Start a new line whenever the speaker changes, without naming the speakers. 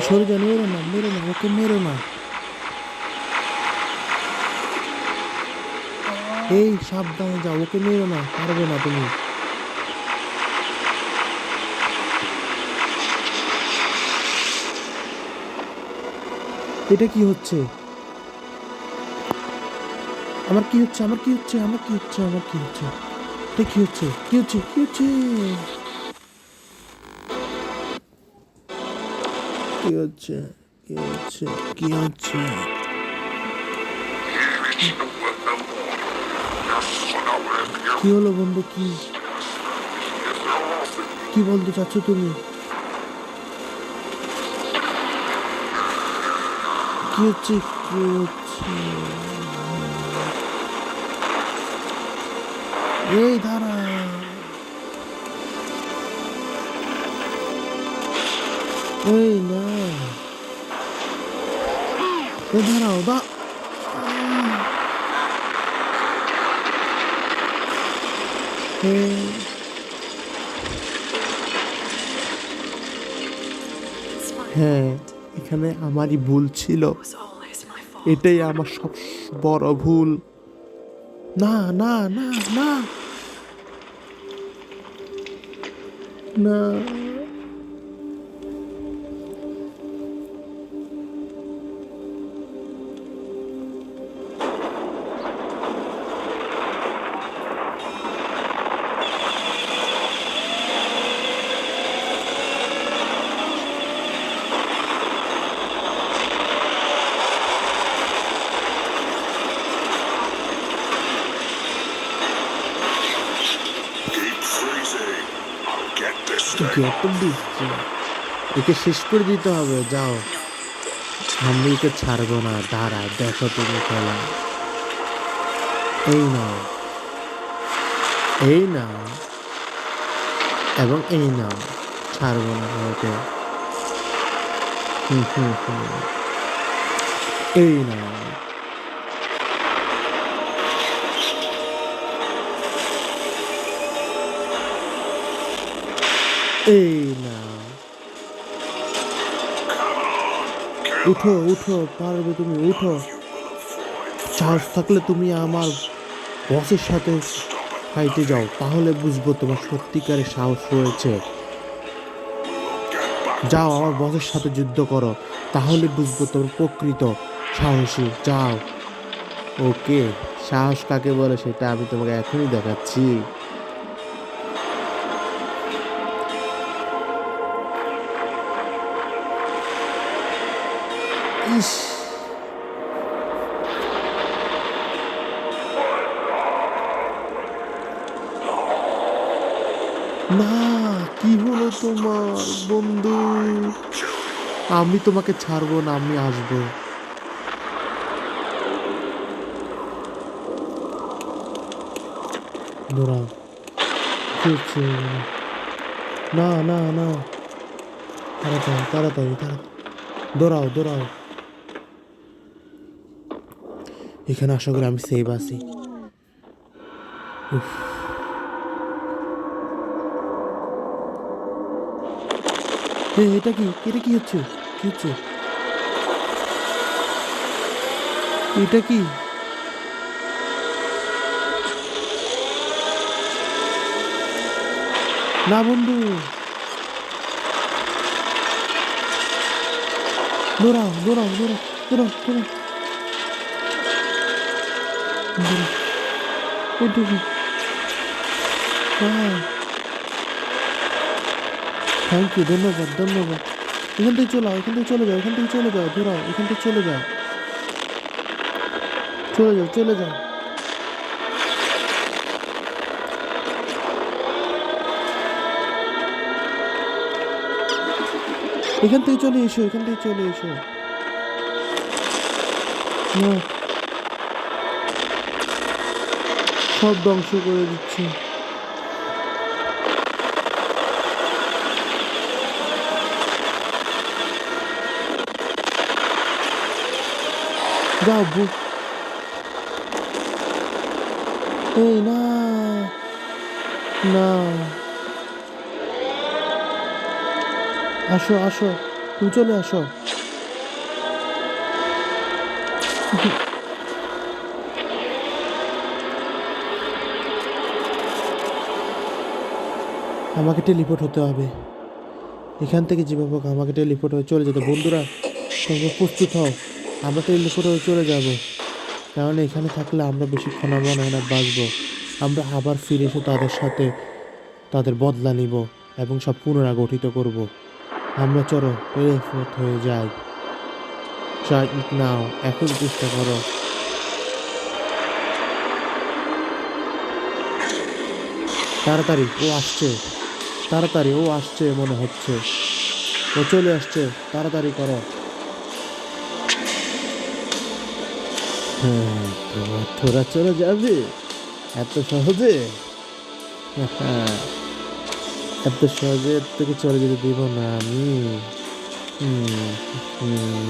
সরে যান, মেরো না, মেরো না, ওকে মেরো না। এই সাবধানে যাও, ওকে মেরো না, পারবে না তুমি। এটা কি হচ্ছে? আমার কি হচ্ছে? আমার কি হচ্ছে? আমার কি হচ্ছে? আমার কি হচ্ছে? এটা কি হচ্ছে? কি হচ্ছে? কি হচ্ছে? কি হচ্ছে? কি হচ্ছে? কি হচ্ছে? কি হলো বন্ধু? কি কি বলতে চাচ্ছ তুমি? কি হচ্ছে? কি হচ্ছে? এই দাঁড়া। এই না, এ দাঁড়াও দা। হ্যাঁ, এখানে আমারই ভুল ছিল। এটাই আমার সব বড় ভুল। না না না না না। গেট দিচ্ছি, একে শেষ করে দিতে হবে। যাও, আমি একে ছাড়বো না। দাঁড়া, দেখো তুমি খেলা। এই নাও, এই নাও, এবং এই নাও। ছাড়বো না ওকে। হুম হুম হুম। এই নাও, এই নাও। উঠো উঠো, পারবে তুমি, উঠো। সাহস থাকলে তুমি আমার বসের সাথে ফাইটে যাও, তাহলে বুঝবো তোমার সত্যিকারের সাহস রয়েছে। যাও, আমার বসের সাথে যুদ্ধ করো, তাহলে বুঝবো তোমার প্রকৃত সাহসী। যাও। ওকে, সাহস কাকে বলে সেটা আমি তোমাকে এখনই দেখাচ্ছি। ইস, না, কি হলো তোমার বন্ধু? আমি তোমাকে ছাড়বো না, আমি আসবো। দৌড়াও। কি হচ্ছে? না না না, তাড়াতাড়ি তাড়াতাড়ি তাড়াতাড়ি, দৌড়াও দৌড়াও। এখানে আশা করি আমি সেভ আছি। উফ। এটা কি? এটা কি হচ্ছে? কি হচ্ছে? এটা কি? না বন্ধু, দৌড়াও দৌড়াও দৌড়াও দৌড়াও দৌড়াও দৌড়াও। এটা কি? থ্যাংক ইউ, ধন্যবাদ ধন্যবাদ। এখান থেকে চলে যাও, এখান থেকে চলে যাও, এখান থেকে চলে যাও, দৌড়াও, এখান থেকে চলে যাও, চলে যাও, চলে যাও। এখান থেকে চলে এসো, এখান থেকে চলে এসো। না, সব ধ্বংস করে দিচ্ছি। যাও এই না, না, আসো আসো। তুমি চলে আসো। আমাকে টেলিপোর্ট হতে হবে এখান থেকে, যেভাবে হোক আমাকে টেলিপোর্ট হয়ে চলে যেতে। বন্ধুরা তোমরা প্রস্তুত হও, আমরা টেলিপোর্ট হয়ে চলে যাব, কারণ এখানে থাকলে আমরা বেশিক্ষণ মনে হয় না বাঁচবো। আমরা আবার ফিরে এসে তাদের সাথে তাদের বদলা নিব এবং সব পুনরাগঠিত করব। আমরা চলো টেলিপোর্ট হয়ে যাই। ট্রাই ইট নাও, এখন চেষ্টা করো। তাড়াতাড়ি, ও আসছে, তাড়াতাড়ি, ও আসছে মনে হচ্ছে, ও চলে আসছে, তাড়াতাড়ি করো। হ্যাঁ, তোরা চলে যাবে এত সহজে? হ্যাঁ, এত সহজে এর থেকে চলে যেতে দিব না আমি। হুম হুম